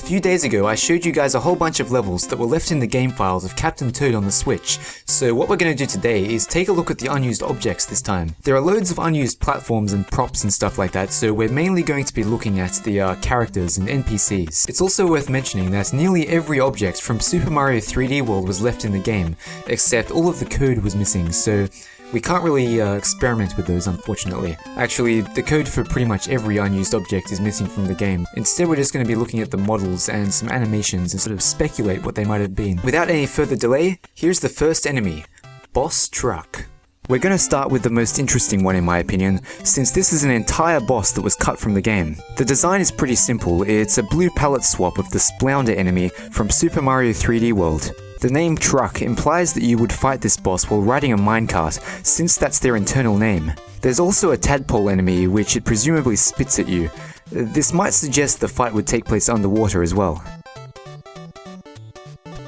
few days ago I showed you guys a whole bunch of levels that were left in the game files of Captain Toad on the Switch, so what we're going to do today is take a look at the unused objects this time. There are loads of unused platforms and props and stuff like that, so we're mainly going to be looking at the characters and NPCs. It's also worth mentioning that nearly every object from Super Mario 3D World was left in the game, except all of the code was missing, so we can't really experiment with those, unfortunately. Actually, the code for pretty much every unused object is missing from the game. Instead, we're just going to be looking at the models and some animations and sort of speculate what they might have been. Without any further delay, here's the first enemy, Boss Truck. We're going to start with the most interesting one in my opinion, since this is an entire boss that was cut from the game. The design is pretty simple. It's a blue palette swap of the Splounder enemy from Super Mario 3D World. The name Truck implies that you would fight this boss while riding a minecart, since that's their internal name. There's also a tadpole enemy, which it presumably spits at you. This might suggest the fight would take place underwater as well.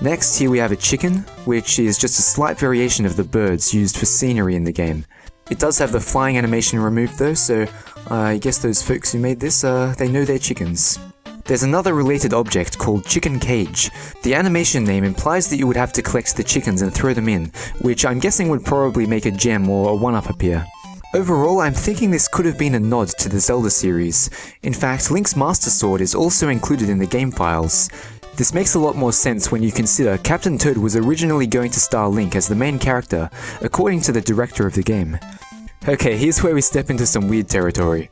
Next, here we have a chicken, which is just a slight variation of the birds used for scenery in the game. It does have the flying animation removed though, so I guess those folks who made this, they know their chickens. There's another related object called Chicken Cage. The animation name implies that you would have to collect the chickens and throw them in, which I'm guessing would probably make a gem or a 1-up appear. Overall, I'm thinking this could have been a nod to the Zelda series. In fact, Link's Master Sword is also included in the game files. This makes a lot more sense when you consider Captain Toad was originally going to star Link as the main character, according to the director of the game. Okay, here's where we step into some weird territory.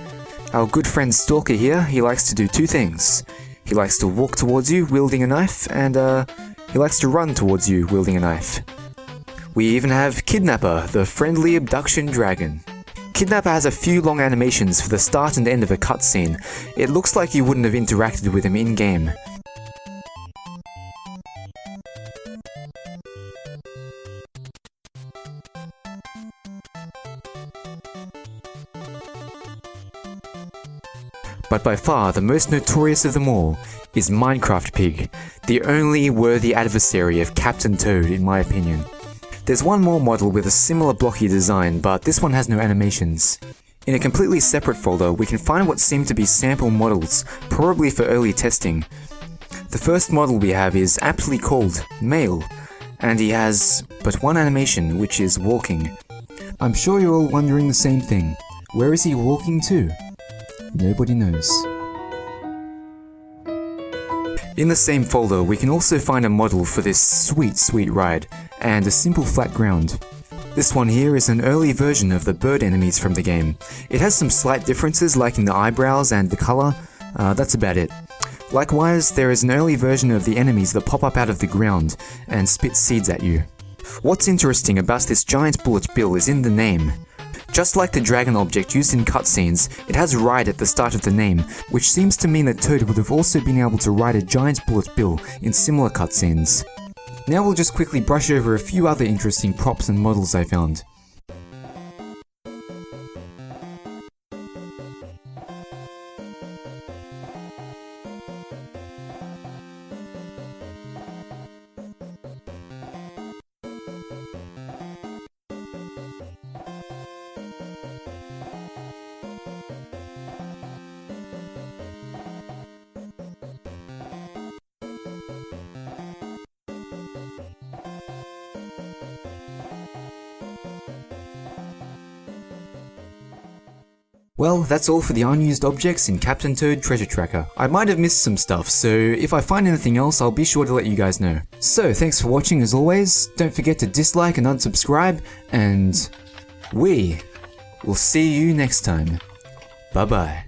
Our good friend Stalker here, he likes to do two things. He likes to walk towards you wielding a knife, and he likes to run towards you wielding a knife. We even have Kidnapper, the friendly abduction dragon. Kidnapper has a few long animations for the start and end of a cutscene. It looks like you wouldn't have interacted with him in-game. But by far the most notorious of them all is Minecraft Pig, the only worthy adversary of Captain Toad in my opinion. There's one more model with a similar blocky design, but this one has no animations. In a completely separate folder, we can find what seem to be sample models, probably for early testing. The first model we have is aptly called Male, and he has but one animation, which is walking. I'm sure you're all wondering the same thing. Where is he walking to? Nobody knows. In the same folder, we can also find a model for this sweet ride, and a simple flat ground. This one here is an early version of the bird enemies from the game. It has some slight differences like in the eyebrows and the color, that's about it. Likewise, there is an early version of the enemies that pop up out of the ground and spit seeds at you. What's interesting about this giant bullet bill is in the name. Just like the dragon object used in cutscenes, it has ride at the start of the name, which seems to mean that Toad would have also been able to ride a giant bullet bill in similar cutscenes. Now we'll just quickly brush over a few other interesting props and models I found. Well, that's all for the unused objects in Captain Toad Treasure Tracker. I might have missed some stuff, so if I find anything else, I'll be sure to let you guys know. So, thanks for watching as always, don't forget to dislike and unsubscribe, and we will see you next time. Bye bye.